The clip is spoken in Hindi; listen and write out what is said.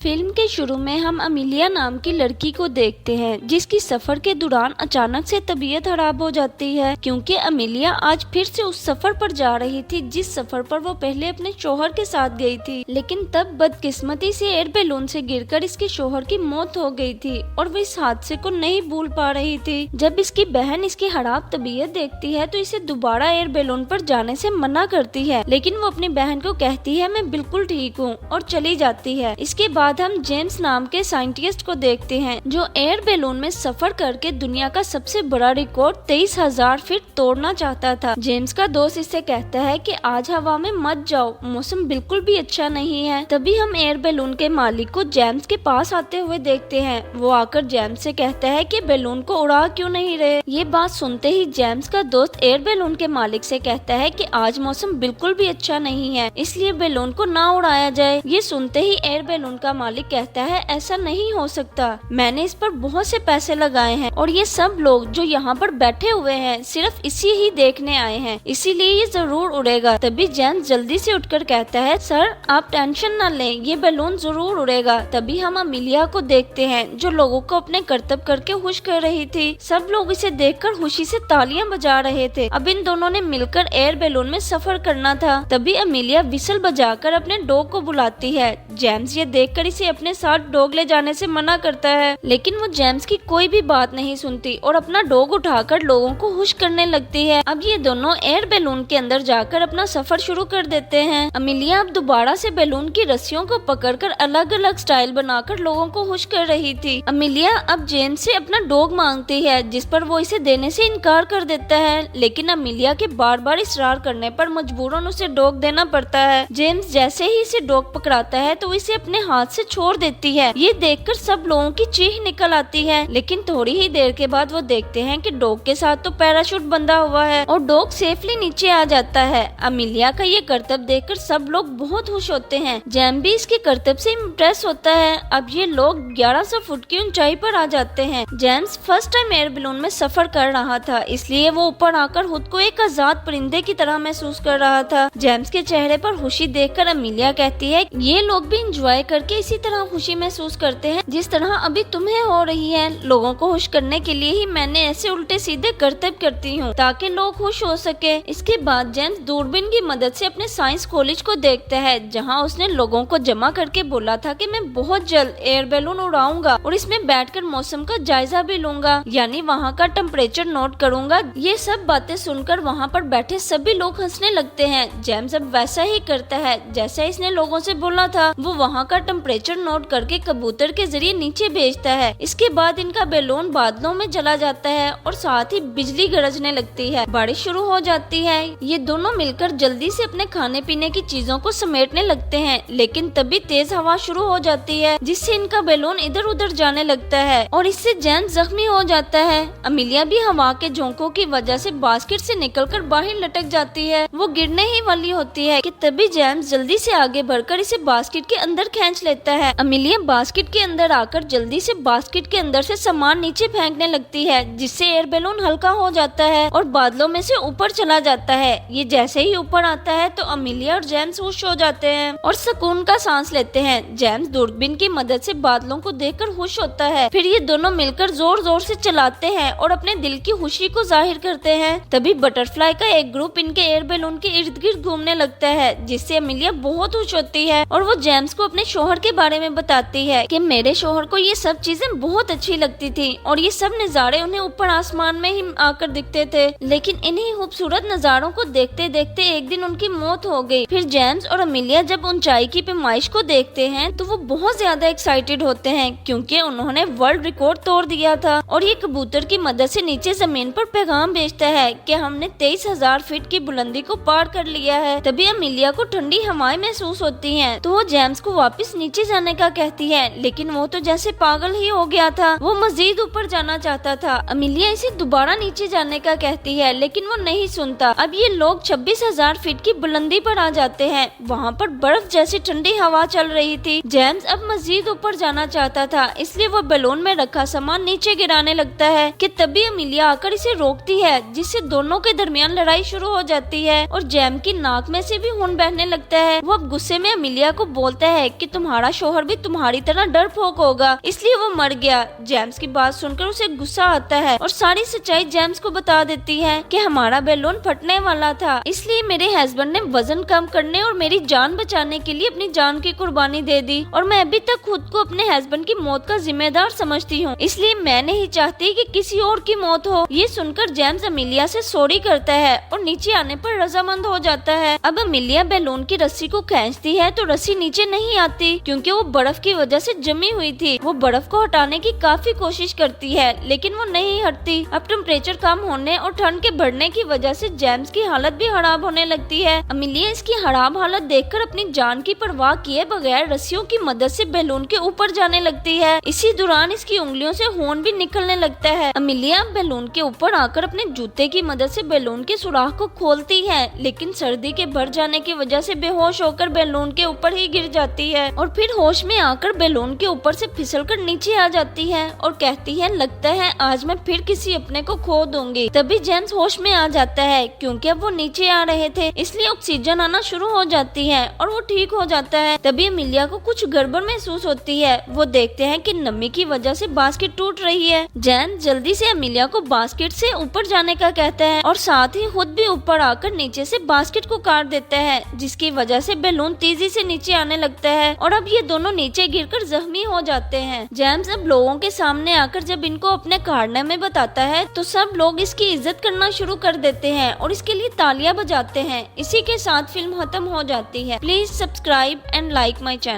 फिल्म के शुरू में हम अमीलिया नाम की लड़की को देखते हैं जिसकी सफर के दौरान अचानक से तबीयत खराब हो जाती है क्योंकि अमीलिया आज फिर से उस सफर पर जा रही थी जिस सफर पर वो पहले अपने शौहर के साथ गई थी। लेकिन तब बदकिस्मती से एयर बैलून से गिरकर इसके शौहर की मौत हो गई थी और वो इस हादसे को नहीं भूल पा रही थी। जब इसकी बहन इसकी खराब तबीयत देखती है तो इसे दोबारा एयर बैलून पर जाने से मना करती है, लेकिन वो अपनी बहन को कहती है मैं बिल्कुल ठीक हूँ और चली जाती है। इसके बाद हम जेम्स नाम के साइंटिस्ट को देखते हैं जो एयर बैलून में सफर करके दुनिया का सबसे बड़ा रिकॉर्ड 23,000 फीट तोड़ना चाहता था। जेम्स का दोस्त इससे कहता है कि आज हवा में मत जाओ, मौसम बिल्कुल भी अच्छा नहीं है। तभी हम एयर बैलून के मालिक को जेम्स के पास आते हुए देखते हैं। वो आकर जेम्स से कहता है कि बैलून को उड़ा क्यों नहीं रहे। ये बात सुनते ही जेम्स का दोस्त एयर बैलून के मालिक से कहता है कि आज मौसम बिल्कुल भी अच्छा नहीं है, इसलिए बैलून को ना उड़ाया जाए। ये सुनते ही एयर बैलून का मालिक कहता है ऐसा नहीं हो सकता, मैंने इस पर बहुत से पैसे लगाए हैं और ये सब लोग जो यहाँ पर बैठे हुए हैं सिर्फ इसी ही देखने आए हैं, इसीलिए ये जरूर उड़ेगा। तभी जेम्स जल्दी से उठकर कहता है सर आप टेंशन न लें, ये बैलून जरूर उड़ेगा। तभी हम अमीलिया को देखते हैं जो लोगों को अपने करतब करके खुश कर रही थी। सब लोग इसे देखकर खुशी से तालियां बजा रहे थे। अब इन दोनों ने मिलकर एयर बैलून में सफर करना था। तभी अमीलिया विसल बजाकर अपने डॉग को बुलाती है। जेम्स ये देखकर इसे अपने साथ डॉग ले जाने से मना करता है, लेकिन वो जेम्स की कोई भी बात नहीं सुनती और अपना डॉग उठाकर लोगों को खुश करने लगती है। अब ये दोनों एयर बैलून के अंदर जाकर अपना सफर शुरू कर देते हैं। अमीलिया अब दोबारा से बैलून की रस्सियों को पकड़कर अलग अलग स्टाइल बनाकर लोगों को खुश कर रही थी। अमीलिया अब जेम्स से अपना डॉग मांगती है जिस पर वो इसे देने से इनकार कर देता है, लेकिन अमीलिया के बार बार इसरार करने पर मजबूरन उसे डॉग देना पड़ता है। जेम्स जैसे ही इसे डॉग पकड़ाता है तो इसे अपने हाथ से छोड़ देती है। ये देखकर सब लोगों की चीख निकल आती है, लेकिन थोड़ी ही देर के बाद वो देखते हैं कि डॉग के साथ तो पैराशूट बंधा हुआ है और डॉग सेफली नीचे आ जाता है। अमीलिया का ये करतब देखकर सब लोग बहुत खुश होते हैं। जेम भी इसके करतब से इम्प्रेस होता है। अब ये लोग 1100 फुट की ऊंचाई पर आ जाते हैं। James first time air balloon में सफर कर रहा था, इसलिए वो ऊपर आकर खुद को एक आजाद परिंदे की तरह महसूस कर रहा था। जेम्स के चेहरे पर खुशी देखकर अमीलिया कहती है ये लोग भी इंजॉय करके इसी तरह खुशी महसूस करते हैं जिस तरह अभी तुम्हें हो रही है। लोगों को खुश करने के लिए ही मैंने ऐसे उल्टे सीधे करतब करती हूँ ताकि लोग खुश हो सके। इसके बाद जेम्स दूरबीन की मदद से अपने साइंस कॉलेज को देखता है जहाँ उसने लोगों को जमा करके बोला था कि मैं बहुत जल्द एयर बैलून उड़ाऊंगा और इसमें बैठकर मौसम का जायजा भी लूंगा, यानी वहाँ का टेम्परेचर नोट करूंगा। ये सब बातें सुनकर वहाँ पर बैठे सभी लोग हंसने लगते हैं। जेम्स अब वैसा ही करता है जैसा इसने लोगों से बोला था। वो वहाँ का टेम्परेचर नोट करके कबूतर के जरिए नीचे भेजता है। इसके बाद इनका बैलून बादलों में चला जाता है और साथ ही बिजली गरजने लगती है। बारिश शुरू हो जाती है। ये दोनों मिलकर जल्दी से अपने खाने पीने की चीजों को समेटने लगते हैं, लेकिन तभी तेज हवा शुरू हो जाती है जिससे इनका बैलून इधर उधर जाने लगता है और इससे जेम्स जख्मी हो जाता है। अमीलिया भी हवा के झोंकों की वजह से बास्केट से निकलकर बाहर लटक जाती है। वो गिरने ही वाली होती है कि तभी जेम्स जल्दी से आगे बढ़कर इसे बास्केट के अंदर खींच लेता है। अमीलिया बास्केट के अंदर आकर जल्दी से बास्केट के अंदर से सामान नीचे फेंकने लगती है जिससे एयर बैलून हल्का हो जाता है और बादलों में से ऊपर चला जाता है। ये जैसे ही ऊपर आता है तो अमीलिया और जेम्स खुश हो जाते हैं और सुकून का सांस लेते हैं। जेम्स दूरबीन की मदद से बादलों को देखकर खुश होता है। फिर ये दोनों मिलकर जोर जोर से चलाते हैं और अपने दिल की खुशी को जाहिर करते हैं। तभी बटरफ्लाई का एक ग्रुप इनके एयर बैलून के इर्द गिर्द घूमने लगता है जिससे अमीलिया बहुत खुश होती है और वो जेम्स को अपने शौहर के बारे में बताती है कि मेरे शौहर को ये सब चीजें बहुत अच्छी लगती थी और ये सब नजारे उन्हें ऊपर आसमान में ही आकर दिखते थे, लेकिन इन्हीं खूबसूरत नजारों को देखते देखते एक दिन उनकी मौत हो गई। फिर जेम्स और अमीलिया जब ऊंचाई की पैमाइश को देखते हैं तो वो बहुत ज्यादा एक्साइटेड होते हैं क्योंकि उन्होंने वर्ल्ड रिकॉर्ड तोड़ दिया था और ये कबूतर की मदद से नीचे जमीन पर पैगाम भेजता है कि हमने 23,000 फीट की बुलंदी को पार कर लिया है। तभी अमीलिया को ठंडी हवाएं महसूस होती हैं तो वो जेम्स को वापस नीचे जाने का कहती है, लेकिन वो तो जैसे पागल ही हो गया था। वो मजीद ऊपर जाना चाहता था। अमीलिया इसे दोबारा नीचे जाने का कहती है, लेकिन वो नहीं सुनता। अब ये लोग 26,000 फीट की बुलंदी पर आ जाते हैं। वहाँ पर बर्फ जैसी ठंडी हवा चल रही थी। जेम्स अब मजीद ऊपर जाना चाहता था, इसलिए वो बैलून में रखा सामान नीचे गिराने लगता है कि तभी अमीलिया आकर इसे रोकती है जिससे दोनों के दरमियान लड़ाई शुरू हो जाती है और जेम की नाक में से भी खून बहने लगता है। वो अब गुस्से में अमीलिया को बोलता है कि तुम्हारा शोहर भी तुम्हारी तरह डरपोक होगा, इसलिए वो मर गया। जेम्स की बात सुनकर उसे गुस्सा आता है और सारी सच्चाई जेम्स को बता देती है कि हमारा बैलून फटने वाला था, इसलिए मेरे हस्बैंड ने वजन कम करने और मेरी जान बचाने के लिए अपनी जान की कुर्बानी दे दी और मैं अभी तक खुद को अपने हस्बैंड की मौत का जिम्मेदार समझती हूँ, इसलिए मैं नहीं चाहती कि किसी और की मौत हो। ये सुनकर जेम्स अमीलिया से सॉरी करता है और नीचे आने पर रजामंद हो जाता है। अब अमीलिया बैलून की रस्सी को खींचती है तो रस्सी नीचे नहीं आती क्योंकि वो बर्फ की वजह से जमी हुई थी। वो बर्फ को हटाने की काफी कोशिश करती है लेकिन वो नहीं हटती। अब टेम्परेचर कम होने और ठंड के बढ़ने की वजह से जेम्स की हालत भी खराब होने लगती है। अमीलिया इसकी खराब हालत देखकर अपनी जान की परवाह किए बगैर रस्सियों की मदद से बैलून के ऊपर जाने लगती है। इसी दौरान इसकी उंगलियों से खून भी निकलने लगता है। अमीलिया बैलून के ऊपर आकर अपने जूते की मदद से बैलून के सुराख को खोलती है लेकिन सर्दी के बढ़ जाने की वजह से बेहोश होकर बैलून के ऊपर ही गिर जाती है और फिर होश में आकर बैलून के ऊपर से फिसलकर नीचे आ जाती है और कहती है लगता है आज मैं फिर किसी अपने को खो दूंगी। तभी जेम्स होश में आ जाता है क्योंकि अब वो नीचे आ रहे थे इसलिए ऑक्सीजन आना शुरू हो जाती है और वो ठीक हो जाता है। तभी अमीलिया को कुछ गड़बड़ महसूस होती है। वो देखते हैं कि नमी की वजह से बास्केट टूट रही है। जेम्स जल्दी से अमीलिया को बास्केट से ऊपर जाने का कहता है और साथ ही खुद भी ऊपर आकर नीचे से बास्केट को काट देता है जिसकी वजह से बैलून तेजी से नीचे आने लगता है और अब ये दोनों नीचे गिरकर जख्मी हो जाते हैं। जेम्स अब लोगों के सामने आकर जब इनको अपने कारनामे बताता है तो सब लोग इसकी इज्जत करना शुरू कर देते हैं और इसके लिए तालियां बजाते हैं। इसी के साथ फिल्म खत्म हो जाती है। Please subscribe and like my channel.